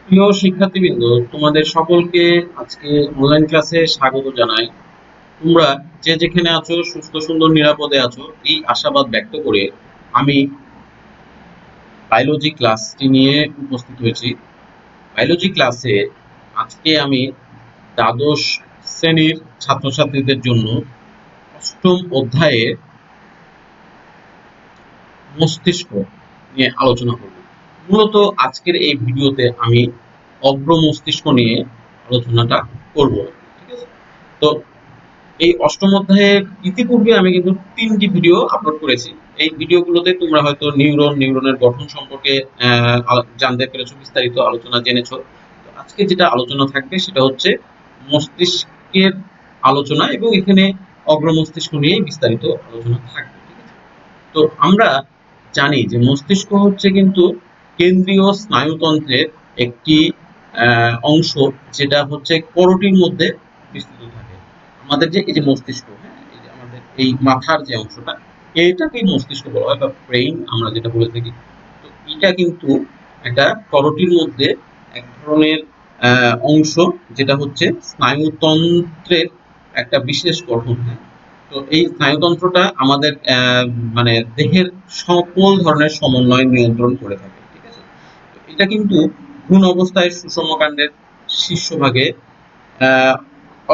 প্রিয় শিক্ষার্থীবৃন্দ, তোমাদের সকলকে আজকে অনলাইন ক্লাসে স্বাগত জানাই। তোমরা যে যেখানে আছো সুস্থ সুন্দর নিরাপদে আছো এই আশাবাদ ব্যক্ত করে আমি বায়োলজি ক্লাসটি নিয়ে উপস্থিত হয়েছি। বায়োলজি ক্লাসে আজকে আমি দ্বাদশ শ্রেণীর ছাত্রছাত্রীদের জন্য অষ্টম অধ্যায়ের মস্তিষ্ক নিয়ে আলোচনা করব। মূলত আজকের এই ভিডিওতে আমি অগ্র মস্তিষ্ক নিয়ে আলোচনাটা করব। ঠিক আছে, তো এই অষ্টম অধ্যায়ের ইতিপূর্বে আমি কিন্তু 3টি ভিডিও আপলোড করেছি। এই ভিডিওগুলোতে তোমরা হয়তো নিউরনের গঠন সম্পর্কে জানতে পেরেছো, বিস্তারিত আলোচনা জেনেছো। তো আজকে যেটা আলোচনা থাকবে সেটা হচ্ছে মস্তিষ্কের আলোচনা, এবং এখানে অগ্র মস্তিষ্ক নিয়ে বিস্তারিত আলোচনা থাকবে। ঠিক আছে, তো আমরা জানি যে মস্তিষ্ক হচ্ছে কিন্তু কেন্দ্রীয় স্নায়ুতন্ত্রের একটি অংশ, যেটা হচ্ছে করটির মধ্যে বিস্তৃত থাকে। আমাদের যে এই যে মস্তিষ্ক, হ্যাঁ, এই যে আমাদের এই মাথার যে অংশটা, এটাকেই মস্তিষ্ক বলা হয় বা ব্রেইন আমরা যেটা বলে থাকি। তো এটা কিন্তু একটা করটির মধ্যে এক ধরনের অংশ, যেটা হচ্ছে স্নায়ুতন্ত্রের একটা বিশেষ গঠন। হ্যাঁ, তো এই স্নায়ুতন্ত্রটা আমাদের মানে দেহের সকল ধরনের সমন্বয় নিয়ন্ত্রণ করে থাকে। ঠিক আছে, তো এটা কিন্তু ভ্রূণ অবস্থায় সুষমকাণ্ডের শীর্ষভাগে আহ,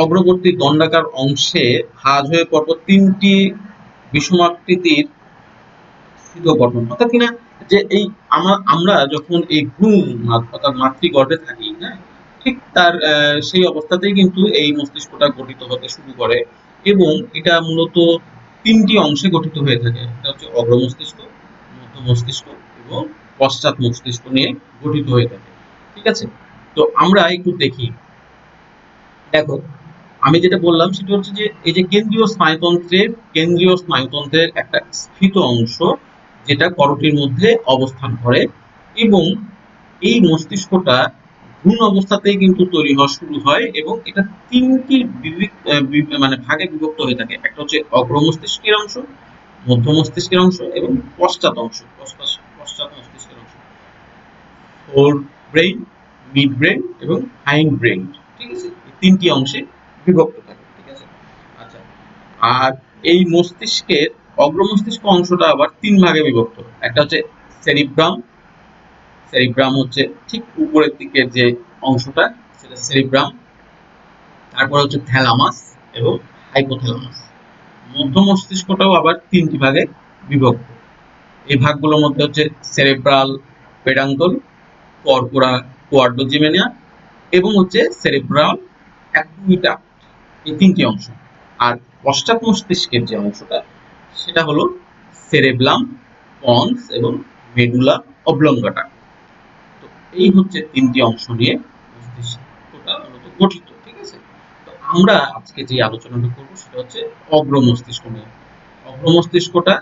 অগ্রবর্তী দণ্ডাকার অংশে ভাঁজ হয়ে পরপর 3টি বিষমাকৃতির স্থিত গঠন, অর্থাৎ কিনা যে এই আমরা যখন এই ভ্রূণ অর্থাৎ মাতৃগর্ভে থাকি, হ্যাঁ, ঠিক তার সেই অবস্থাতেই কিন্তু এই মস্তিষ্কটা গঠিত হতে শুরু করে, এবং এটা মূলত 3টি অংশে গঠিত হয়ে থাকে। এটা হচ্ছে অগ্র মস্তিষ্ক, মধ্য মস্তিষ্ক এবং পশ্চাৎ মস্তিষ্ক নিয়ে গঠিত হয়ে থাকে। ঠিক আছে, তো আমরা একটু দেখি। দেখো, আমি যেটা বললাম সেটা হচ্ছে যে এই যে কেন্দ্রীয় স্নায়ুতন্ত্রের একটা স্ফীত অংশ, যেটা করটির মধ্যে অবস্থান করে, এবং এই মস্তিষ্কটা ভ্রূণ অবস্থাতেই কিন্তু তৈরি হওয়া শুরু হয়, এবং এটা 3টি মানে ভাগে বিভক্ত হয়ে থাকে। একটা হচ্ছে অগ্র মস্তিষ্কের অংশ, মধ্য মস্তিষ্কের অংশ এবং পশ্চাৎ মস্তিষ্কের অংশ। ফোর ব্রেইন, মিড ব্রেইন এবং হাইন্ড ব্রেইন। ঠিক আছে, এই 3টি অংশে বিভক্ত থাকে। ঠিক আছে, আচ্ছা। আর এই মস্তিষ্কের অগ্র মস্তিষ্ক অংশটা আবার 3 ভাগে বিভক্ত। একটা হচ্ছে সেরিব্রাম। সেরিব্রাম হচ্ছে ঠিক উপরের দিকের যে অংশটা, সেটা সেরিব্রাম। তারপর হচ্ছে থ্যালামাস এবং হাইপোথ্যালামাস। মধ্য মস্তিষ্কটাও আবার 3টি ভাগে বিভক্ত। এই ভাগগুলোর মধ্যে হচ্ছে সেরেব্রাল পেডাঙ্কল, কর্পোরা কোয়াড্রোজিমেনিয়া এবং হচ্ছে সেরেব্রাল অ্যাকুইটাক্ট। এই 3টি অংশ। আর পশ্চাৎ মস্তিষ্কের যে অংশটা, সেটা হলো সেরেব্রাম, পন্স এবং মেডুলা অবলঙ্গাটা। তো এই হচ্ছে 3টি অংশ নিয়ে মস্তিষ্কটা মূলত গঠিত। ঠিক আছে, তো আমরা আজকে যে আলোচনাটা করব সেটা হচ্ছে অগ্র মস্তিষ্ক নিয়ে। অগ্র মস্তিষ্কটা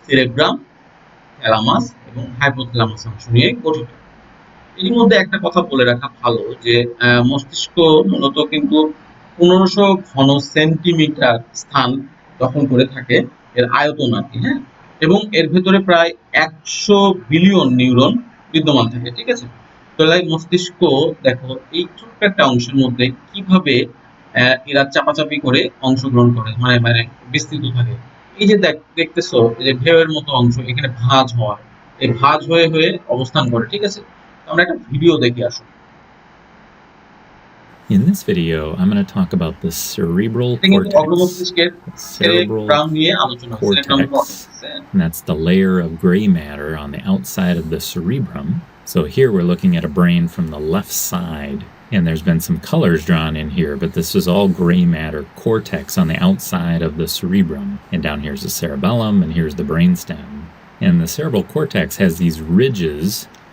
সেরেব্রাম, থ্যালামাস এবং হাইপোথ্যালামাস অংশ নিয়ে গঠিত। এর মধ্যে একটা কথা বলে রাখা ভালো যে মস্তিষ্ক মূলত কিন্তু 1500 ঘন সেন্টিমিটার স্থান দখল করে থাকে, এর আয়তন আর কি। হ্যাঁ, এবং এর ভেতরে প্রায় 100 বিলিয়ন নিউরন বিদ্যমান থাকে। ঠিক আছে, তাহলে মস্তিষ্ক দেখো এই ছোট্ট একটা অংশের মধ্যে কিভাবে এরা চাপাচাপি করে অংশগ্রহণ করে, মানে মানে বিস্তৃত থাকে। এই যে দেখতেছো যে ঢেউয়ের মতো অংশ এখানে ভাঁজ হওয়া, এই ভাঁজ হয়ে হয়ে অবস্থান করে। ঠিক আছে, আমরা একটা ভিডিও দেখে আসো। In this video, I'm going to talk about the cerebral এটা কিন্তু অগ্র cortex. মস্তিষ্কের The cerebral সেরেব্রাম নিয়ে আলোচনা, cerebrum cortex, cortex. and that's the layer of gray matter on the outside of the cerebrum. So here we're looking at a brain from the left side, and there's been some colors drawn in here, but this is all gray matter cortex on the outside of the cerebrum. And down here's the cerebellum, and here's the brainstem. And the cerebral cortex has these ridges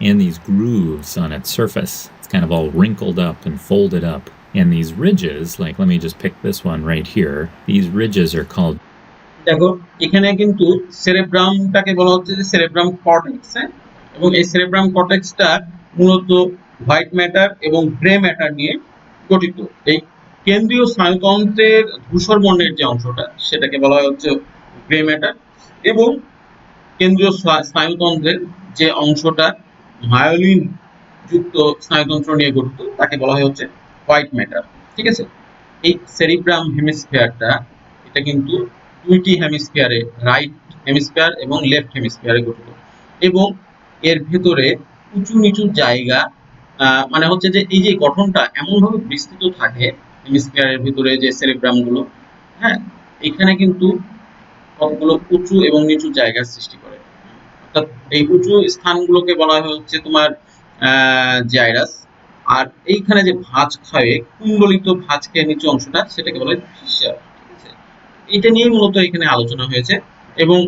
and these grooves on its surface. It's kind of all wrinkled up and folded up. And these ridges, like let me just pick this one right here, these ridges are called. দেখো, এখানে কিন্তু সেরেব্রামটাকে বলা হচ্ছে যে cerebrum cortex. হ্যাঁ, এবং এই cerebrum কর্টেক্সটা মূলত হোয়াইট ম্যাটার এবং গ্রে ম্যাটার নিয়ে গঠিত। এই কেন্দ্রীয় স্নায়ুতন্ত্রের ধূসর বর্ণের যে অংশটা, সেটাকে বলা হয় হচ্ছে গ্রে ম্যাটার, এবং কেন্দ্রীয় স্নায়ুতন্ত্রের যে অংশটা মায়োলিন যুক্ত স্নায়ুতন্ত্র নিয়ে গঠিত তাকে বলা হয় হচ্ছে হোয়াইট ম্যাটার। ঠিক আছে, এই সেরিব্রাম হেমিস্ফিয়ারটা এটা কিন্তু দুইটি হেমিস্ফিয়ারে, রাইট হেমিস্ফিয়ার এবং লেফট হেমিস্ফিয়ারে গঠিত, এবং এর ভেতরে উঁচু নিচু জায়গা, মানে হচ্ছে যে এই যে গঠনটা এমনভাবে বিস্তৃত থাকে হেমিস্ফিয়ারের ভিতরে যে সেরিব্রাম গুলো, হ্যাঁ, এখানে কিন্তু সবগুলো উঁচু এবং নিচু জায়গার সৃষ্টি করে। অর্থাৎ এই উঁচু স্থানগুলোকে বলা হয় হচ্ছে তোমার জাইরাস, আর এইখানে যে ভাঁজ খায়ে কুণ্ডলিত ভাঁজ খেয়ে নিচু অংশটা সেটাকে বলে ফিশার। ঠিক আছে, এটা নিয়ে মূলত এখানে আলোচনা হয়েছে, এবং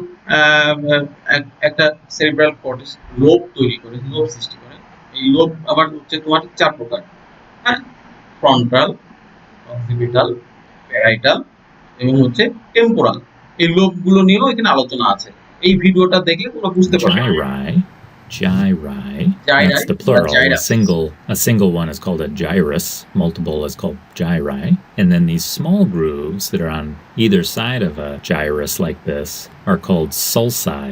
একটা সেরিব্রাল কর্টেক্স লোব তৈরি করে, লোব সৃষ্টি করে। এই লোব আবার হচ্ছে তোমার চার প্রকার, হ্যাঁ, ফ্রন্টাল, অক্সিপিটাল, প্যারাইটাল এবং হচ্ছে টেম্পোরাল। এই লোবগুলো নিয়েও এখানে আলোচনা আছে। এই ভিডিওটা দেখলে তোমরা বুঝতে পারবে। Gyri. জাইরাই That's the বা plural. Gyrus. A single one is called a gyrus. Multiple is called gyri. And then these small grooves that are on either side of a gyrus like this are called sulci.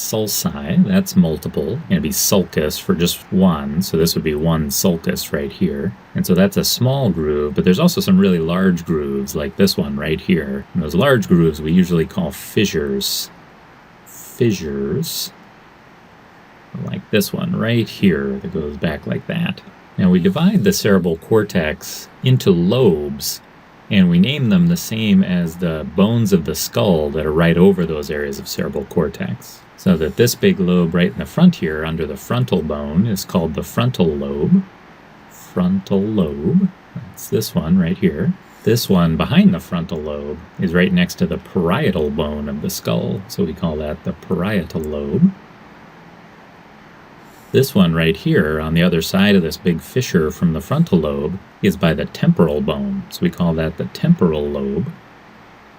Sulci, that's multiple. And it'd be sulcus for just one. So this would be one sulcus right here. And so that's a small groove, but there's also some really large grooves like this one right here. And those large grooves we usually call fissures. Fissures. Like this one right here that goes back like that. Now we divide the cerebral cortex into lobes, and we name them the same as the bones of the skull that are right over those areas of cerebral cortex. So that this big lobe right in the front here under the frontal bone is called the frontal lobe. Frontal lobe. That's this one right here. This one behind the frontal lobe is right next to the parietal bone of the skull, so we call that the parietal lobe. This one right here on the other side of this big fissure from the frontal lobe is by the temporal bone, so we call that the temporal lobe.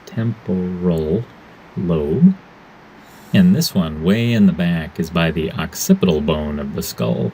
Temporal lobe. And this one way in the back is by the occipital bone of the skull.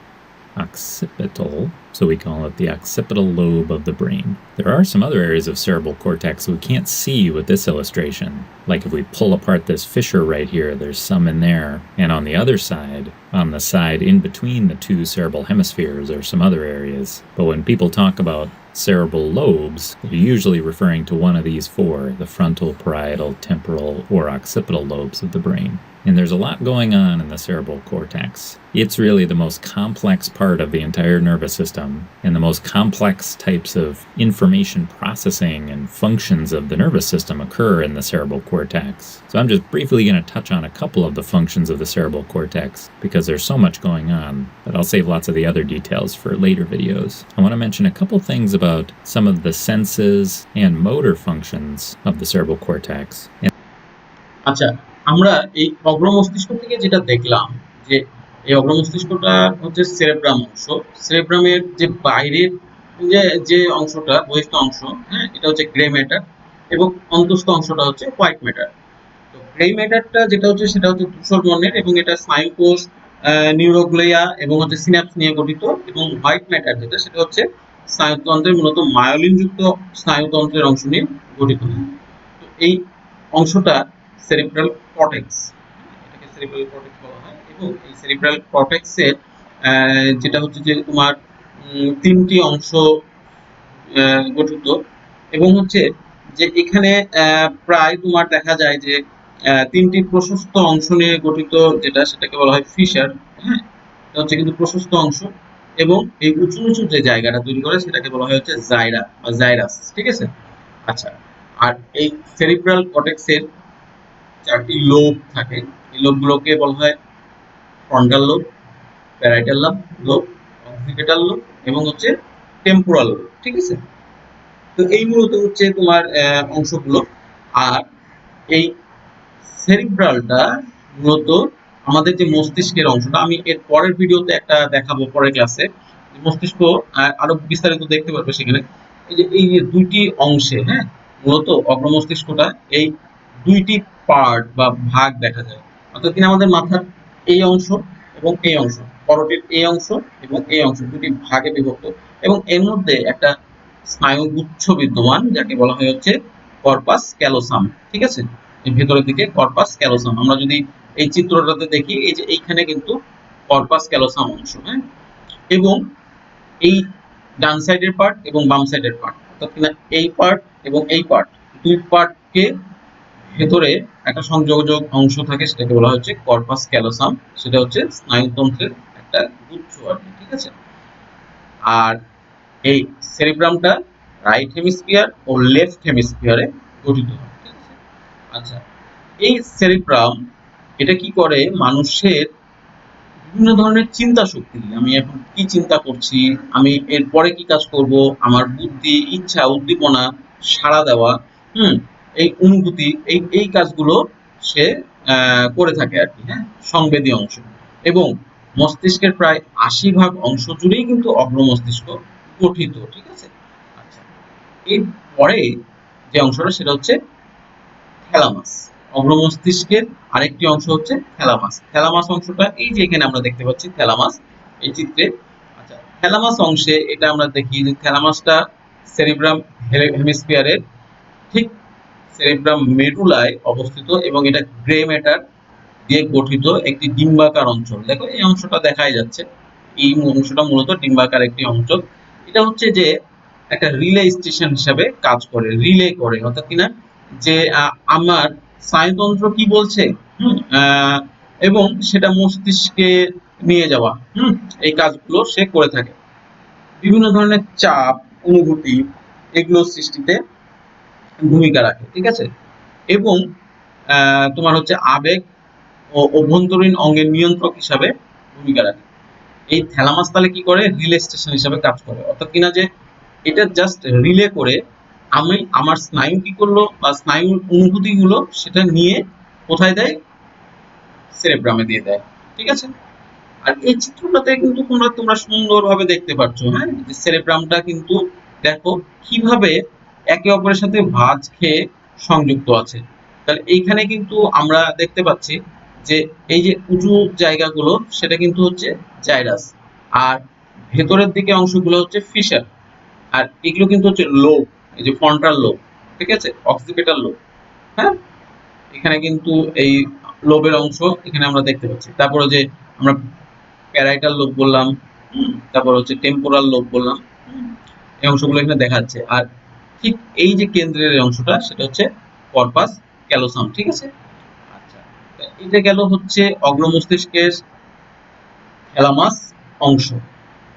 Occipital, so we call it the occipital lobe of the brain. There are some other areas of cerebral cortex we can't see with this illustration. Like if we pull apart this fissure right here, there's some in there. And on the other side, on the side in between the two cerebral hemispheres, there are some other areas. But when people talk about cerebral lobes, they're usually referring to one of these four, the frontal, parietal, temporal, or occipital lobes of the brain. And there's a lot going on in the cerebral cortex. It's really the most complex part of the entire nervous system, and the most complex types of information processing and functions of the nervous system occur in the cerebral cortex. So I'm just briefly going to touch on a couple of the functions of the cerebral cortex because there's so much going on, but I'll save lots of the other details for later videos. I want to mention a couple things about some of the senses and motor functions of the cerebral cortex. আচ্ছা, আমরা এই অগ্র মস্তিষ্ক থেকে যেটা দেখলাম যে এই অগ্র মস্তিষ্কটা হচ্ছে সেরেব্রাম অংশ। সেরেব্রামের যে বাইরের যে যে অংশটা, বহিস্থ অংশ, হ্যাঁ, এটা হচ্ছে গ্রে ম্যাটার, এবং অন্তস্থ অংশটা হচ্ছে হোয়াইট ম্যাটার। তো গ্রে ম্যাটারটা যেটা হচ্ছে সেটা হচ্ছে ধূসর বর্ণের, এবং এটা স্নায়ুকোষ, নিউরোগ্লিয়া এবং হচ্ছে সিনাপস নিয়ে গঠিত, এবং হোয়াইট ম্যাটার যেটা সেটা হচ্ছে স্নায়ুতন্ত্রের মূলত মায়োলিন যুক্ত স্নায়ুতন্ত্রের অংশ নিয়ে গঠিত। তো এই অংশটা সেরিব্রাল কর্টেক্স, এটাকে সেরিব্রাল কর্টেক্স বলা হয়, এবং এই সেরিব্রাল কর্টেক্সের যেটা হচ্ছে যে তোমার তিনটি অংশ গঠিত, এবং হচ্ছে যে এখানে প্রায় তোমার দেখা যায় যে তিনটি প্রশস্ত অংশ নিয়ে গঠিত, যেটা সেটাকে বলা হয় ফিশার, হ্যাঁ, এটা হচ্ছে কিন্তু প্রশস্ত অংশ, এবং এই উঁচু নিচু যে জায়গাটা তৈরি করে সেটাকে বলা হয় হচ্ছে জাইরা বা জাইরাস। ঠিক আছে, আচ্ছা, আর এই সেরিব্রাল কর্টেক্সের চারটি লোব থাকে। এই লোবগুলোকে বলা হয় frontal lobe, parietal lobe, occipital lobe এবং হচ্ছে টেম্পোরাল লোব। ঠিক আছে, তো এই মূলত হচ্ছে তোমার অংশগুলো। আর এই সেরিব্রালটা মূলত আমাদের যে মস্তিষ্কের অংশটা, আমি এর পরের ভিডিওতে একটা দেখাবো পরের ক্লাসে, মস্তিষ্ক আরো বিস্তারিত দেখতে পারবে সেখানে। এই যে দুইটি অংশে, হ্যাঁ, মূলত অগ্র মস্তিষ্কটা এই দুইটি পার্ট বা ভাগ দেখা যায়। অর্থাৎ কিনা আমাদের মাথার এই অংশ এবং এই অংশ, করোটির এই অংশ এবং এই অংশ দুটি ভাগে বিভক্ত, এবং এর মধ্যে একটা স্নায়ুগুচ্ছ বিদ্যমান যাকে বলা হয় হচ্ছে কর্পাস ক্যালোসাম। ঠিক আছে, এই ভেতরের দিকে কর্পাস ক্যালোসাম, আমরা যদি এই চিত্রটাতে দেখি, এই যে এইখানে কিন্তু কর্পাস ক্যালোসাম অংশ, হ্যাঁ, এবং এই ডান সাইডের পার্ট এবং বাম সাইডের পার্ট, অর্থাৎ কিনা এই পার্ট এবং এই পার্ট, দুই পার্টকে ভেতরে একটা সংযোজক অংশ থাকে, সেটাকে বলা হচ্ছে কর্পাস ক্যালোসাম। সেটা হচ্ছে স্নায়ুতন্ত্রের একটা গুচ্ছ আর কি, ঠিক আছে। আর এই সেরিব্রামটা রাইট হেমিস্ফিয়ার ও লেফট হেমিস্ফিয়ারে গঠিত হয়, ঠিক আছে। আচ্ছা, এই সেরিব্রাম এটা কি করে, মানুষের বিভিন্ন ধরনের চিন্তা শক্তি, আমি এখন কি চিন্তা করছি, আমি এরপরে কি কাজ করব, আমার বুদ্ধি, ইচ্ছা, উদ্দীপনা, সাড়া দেওয়া, হুম, এই অনুভূতি, এই কাজগুলো সে করে থাকে আর কি, হ্যাঁ, সংবেদী অংশ। এবং মস্তিষ্কের প্রায় ৮০% অংশ জুড়েই কিন্তু অগ্র মস্তিষ্ক গঠিত, ঠিক আছে। আচ্ছা, এরপরে যে অংশটা সেটা হচ্ছে থ্যালামাস। অগ্র মস্তিষ্কের আরেকটি অংশ হচ্ছে থ্যালামাস। থ্যালামাস অংশটা এই যে এখানে আমরা দেখতে পাচ্ছি থ্যালামাস এই চিত্রে। আচ্ছা, থ্যালামাস অংশে এটা আমরা দেখি যে থ্যালামাসটা সেরিব্রাম হেমিস্ফিয়ারের ঠিক সেরিব্রাম মেডুলায় অবস্থিত এবং এটা গ্রে ম্যাটার দিয়ে গঠিত একটি ডিম্বাকার অঞ্চল। দেখো এই অংশটা দেখাই যাচ্ছে, এই অংশটা মূলত ডিম্বাকার একটি অঞ্চল। এটা হচ্ছে যে একটা রিলে স্টেশন হিসাবে কাজ করে, রিলে করে, অর্থাৎ কিনা যে আমার স্নায়ুতন্ত্র কি বলছে, এবং সেটা মস্তিষ্কে নিয়ে যাওয়া, এই কাজগুলো সে করে থাকে। বিভিন্ন ধরনের চাপ, অনুভূতি, এগুলো সৃষ্টিতে ভূমিকা রাখে, ঠিক আছে। এবং তোমার হচ্ছে আবেগ ও অভ্যন্তরীণ অঙ্গের নিয়ন্ত্রক হিসাবে ভূমিকা রাখে। এই থ্যালামাস তাহলে কি করে, রিলে স্টেশন হিসাবে কাজ করে, অর্থাৎ কিনা যে এটা জাস্ট রিলে করে আমি আমার স্নায়ু কি করলো বা স্নায়ুর অনুভূতি গুলো সেটা নিয়ে কোথায় দেয়, সেরেব্রামে দিয়ে দেয়, ঠিক আছে। আর এই চিত্রটাতে কিন্তু তোমরা সুন্দরভাবে দেখতে পাচ্ছ, হ্যাঁ, যে সেরেব্রামটা কিন্তু দেখো কিভাবে একে অপরের সাথে ভাঁজ খেয়ে সংযুক্ত আছে। তাহলে এইখানে কিন্তু আমরা দেখতে পাচ্ছি যে এই যে উঁচু জায়গাগুলো সেটা কিন্তু হচ্ছে জাইরাস, আর ভেতরের দিকে অংশগুলো হচ্ছে ফিশার, আর এগুলো কিন্তু হচ্ছে লোব, এই যে ফ্রন্টাল লোব, ঠিক আছে, অক্সিপিটাল লোব, হ্যাঁ। এখানে কিন্তু এই লোবের অংশ এখানে আমরা দেখতে পাচ্ছি। তারপরে যে আমরা প্যারাইটাল লোব বললাম, তারপর হচ্ছে টেম্পোরাল লোব বললাম, এই অংশগুলো এখানে দেখা যাচ্ছে। আর ঠিক এই যে কেন্দ্রের অংশটা সেটা হচ্ছে কর্পাস ক্যালোসাম, ঠিক আছে। আচ্ছা, এটা গেল হচ্ছে অগ্র মস্তিষ্কের থ্যালামাস অংশ।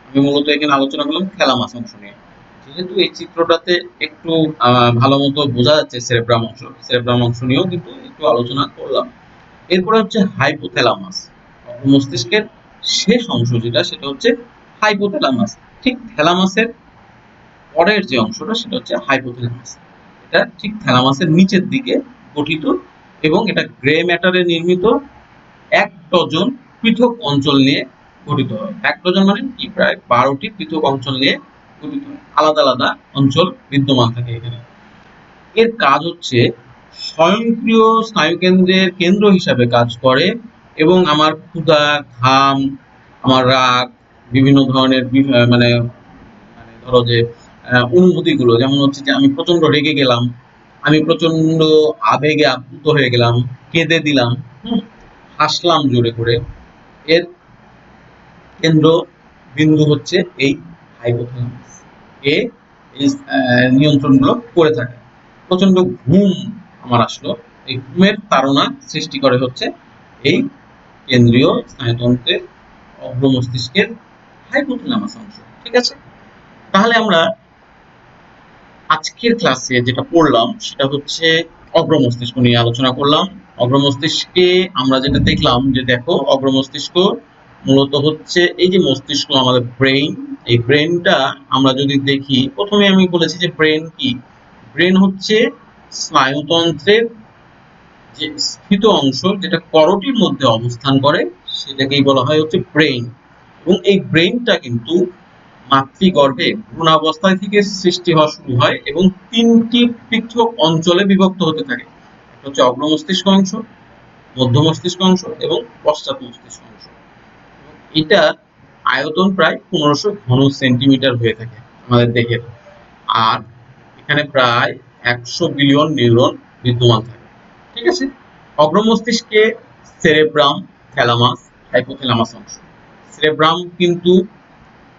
আমি মূলত এখানে আলোচনা করলাম থ্যালামাস অংশ নিয়ে। যেহেতু এই চিত্রটাতে একটু ভালো মতো বোঝা যাচ্ছে সেরেব্রাম অংশ, সেরেব্রাম অংশ নিয়েও কিন্তু একটু আলোচনা করলাম। এরপরে হচ্ছে হাইপোথ্যালামাস, মস্তিষ্কের শেষ অংশ যেটা সেটা হচ্ছে হাইপোথ্যালামাস। ঠিক থ্যালামাসের পরের যে অংশটা সেটা হচ্ছে হাইপোথ্যালামাস। এটা ঠিক থ্যালামাসের নিচের দিকে গঠিত এবং এটা গ্রে ম্যাটারে নির্মিত ১ ডজন পৃথক অঞ্চল নিয়ে গঠিত হয়। ১ ডজন মানে কি, প্রায় ১২টি পৃথক অঞ্চল নিয়ে গঠিত হয়, আলাদা আলাদা অঞ্চল বিদ্যমান থাকে এখানে। এর কাজ হচ্ছে স্বয়ংক্রিয় স্নায়ুকেন্দ্রের কেন্দ্র হিসাবে কাজ করে এবং আমার ক্ষুধা, ঘাম, আমার রাগ, বিভিন্ন ধরনের মানে মানে ধরো যে অনুভূতিগুলো, যেমন হচ্ছে যে আমি প্রচন্ড রেগে গেলাম, আমি প্রচন্ড আবেগে আপ্লুত হয়ে গেলাম, কেঁদে দিলাম, হুম, হাসলাম জোরে করে, এর কেন্দ্র বিন্দু হচ্ছে এই হাইপোথ্যালামাস। এ এই নিয়ন্ত্রণগুলো করে থাকে। প্রচন্ড ঘুম আমার আসলো, এই ঘুমের তাড়না সৃষ্টি করে হচ্ছে এই কেন্দ্রীয় স্নায়ুতন্ত্রের অগ্র মস্তিষ্কের হাইপোথ্যালামাস অংশ, ঠিক আছে। তাহলে আমরা আজকের ক্লাসে যেটা পড়লাম সেটা হচ্ছে অগ্র মস্তিষ্ক নিয়ে আলোচনা করলাম। অগ্র মস্তিষ্কে আমরা যেটা দেখলাম যে দেখো অগ্র মস্তিষ্ক মূলত হচ্ছে এই যে মস্তিষ্ক আমাদের ব্রেইন, এই ব্রেনটা আমরা যদি দেখি, প্রথমে আমি বলেছি যে ব্রেন কি, ব্রেন হচ্ছে স্নায়ুতন্ত্রের যে স্থিত অংশ যেটা করটির মধ্যে অবস্থান করে সেটাকেই বলা হয় হচ্ছে ব্রেইন। এবং এই ব্রেইনটা কিন্তু মাতৃগর্ভে ভ্রূণাবস্থায় থেকে সৃষ্টি হওয়া শুরু হয় এবং ৩টি পৃথক অঞ্চলে বিভক্ত হতে থাকে। একটা হচ্ছে অগ্র মস্তিষ্ক অংশ, মধ্য মস্তিষ্ক অংশ এবং পশ্চাৎ মস্তিষ্ক অংশ। এটা আয়তন প্রায় ১৫০০ ঘন সেন্টিমিটার হয়ে থাকে আমাদের দেহের। আর এখানে প্রায় ১০০ বিলিয়ন নিউরন বিদ্যমান থাকে, ঠিক আছে। অগ্র মস্তিষ্কে সেরেব্রাম, থ্যালামাস, হাইপোথ্যালামাস অংশ। সেরেব্রাম কিন্তু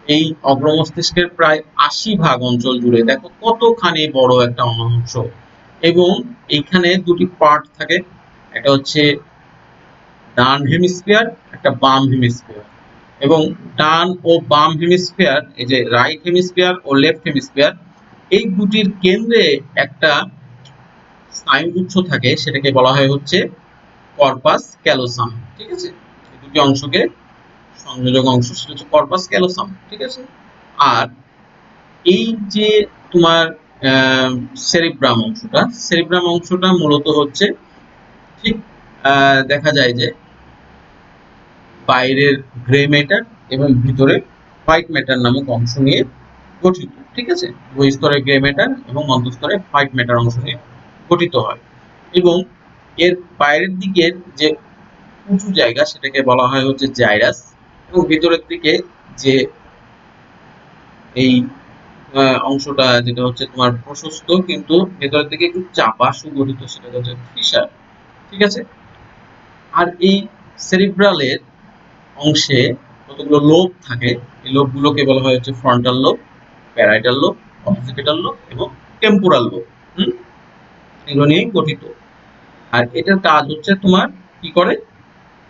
এই অগ্রমস্তিষ্কের প্রায় ৮০ ভাগ অঞ্চল জুড়ে, দেখো কতখানি বড় একটা অংশ। এবং এইখানে দুটি পার্ট থাকে, একটা হচ্ছে ডান হেমিস্ফিয়ার, একটা বাম হেমিস্ফিয়ার। এবং ডান ও বাম হেমিস্ফিয়ার, এই যে রাইট হেমিস্ফিয়ার ও লেফট হেমিস্ফিয়ার, এই দুটির কেন্দ্রে একটা স্নায়ুগুচ্ছ থাকে, সেটাকে বলা হয় হচ্ছে কর্পাস ক্যালোসাম। ঠিক আছে, এই দুটি অংশকে সংযোজক অংশ, সেটা হচ্ছে কর্পাস ক্যালোসাম। ঠিক আছে। আর এই যে তোমার সেরিব্রাম অংশটা, সেরিব্রাম অংশটা মূলত হচ্ছে ঠিক দেখা যায় যে বাইরের গ্রে ম্যাটার এবং ভিতরে হোয়াইট ম্যাটার নামক অংশ নিয়ে গঠিত। ঠিক আছে, বহিঃস্তরে গ্রে ম্যাটার এবং অন্তঃস্তরে হোয়াইট ম্যাটার অংশ নিয়ে গঠিত হয়। এবং এর বাইরের দিকের যে উঁচু জায়গা, সেটাকে বলা হয় হচ্ছে জাইরাস। এবং ভিতরের দিকে যে এই অংশটা, যেটা হচ্ছে তোমার প্রশস্ত কিন্তু ভেতরের দিকে একটু চাপা সুগঠিত, সেটা হচ্ছে ফিশার। ঠিক আছে। আর এই সেরিব্রালের অংশে কতগুলো লোব থাকে, এই লোবগুলোকে বলা হয় হচ্ছে frontal lobe, parietal lobe, occipital lobe এবং টেম্পোরাল লোব। এগুলো নিয়ে গঠিত। আর এটার কাজ হচ্ছে তোমার কি করে,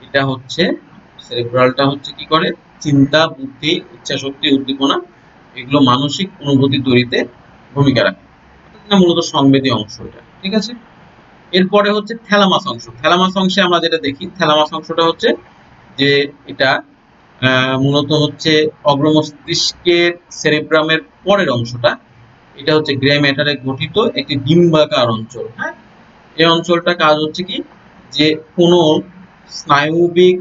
এটা হচ্ছে সেরিব্রালটা হচ্ছে কি করে, চিন্তা, বুদ্ধি, ইচ্ছা শক্তি, উদ্দীপনা, এগুলো মানসিক অনুভূতি তৈরিতে ভূমিকা রাখে। এটা মূলত সংবেদী অংশ এটা। ঠিক আছে। এরপরে হচ্ছে থ্যালামাস অংশ। থ্যালামাস অংশে আমরা যেটা দেখি, থ্যালামাস অংশটা হচ্ছে যে এটা মূলত হচ্ছে অগ্রমস্তিষ্কের সেরিব্রামের পরের অংশটা। এটা হচ্ছে গ্রে ম্যাটারে গঠিত একটি ডিম্বাকার অঞ্চল। হ্যাঁ, এই অঞ্চলটা কাজ হচ্ছে কি, যে কোনো স্নায়বিক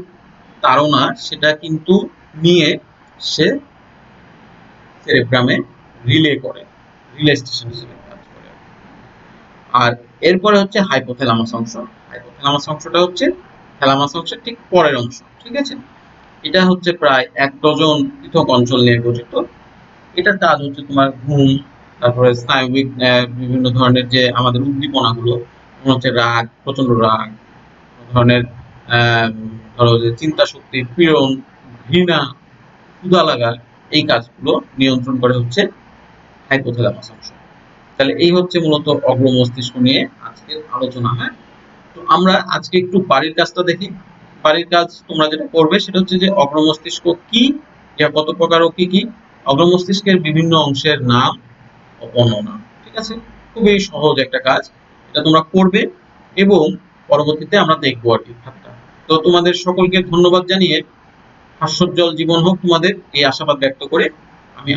তাড়না সেটা কিন্তু নিয়ে সে সেরেব্রামে রিলে করে, রিলে স্টেশন হিসেবে কাজ করে। আর এরপরে হচ্ছে হাইপোথ্যালামাস অংশ। হাইপোথ্যালামাস অংশটা হচ্ছে থ্যালামাস অংশের ঠিক পরের অংশ। ঠিক আছে। এটা হচ্ছে প্রায় ১ ডজন পৃথক অঞ্চল নিয়ে গঠিত। এটার কাজ হচ্ছে তোমার ঘুম, তারপরে স্নায়বিক বিভিন্ন ধরনের যে আমাদের উদ্দীপনাগুলো, হচ্ছে রাগ, প্রচন্ড রাগ, ধরনের ধরো যে চিন্তা শক্তি, পীড়ন, ঘৃণা, ক্ষুধা লাগা, এই কাজগুলো নিয়ন্ত্রণ করে হচ্ছে হাইপোথ্যালামাস অংশ। তাহলে এই হচ্ছে মূলত অগ্র মস্তিষ্ক নিয়ে আজকের আলোচনা। হ্যাঁ, তো আমরা আজকে একটু বাড়ির কাজটা দেখি। বাড়ির কাজ তোমরা যেটা করবে সেটা হচ্ছে যে অগ্র মস্তিষ্ক কি, কত প্রকার ও কি কি, অগ্র মস্তিষ্কের বিভিন্ন অংশের নাম ও বর্ণনা। ঠিক আছে, খুবই সহজ একটা কাজ, এটা তোমরা করবে এবং পরবর্তীতে আমরা দেখবো আর কি খাতাটা। তো তোমাদের সকলকে ধন্যবাদ জানিয়ে হাস্যোজ্জ্বল জীবন হোক তোমাদের, এই আশাবাদ ব্যক্ত করে আমি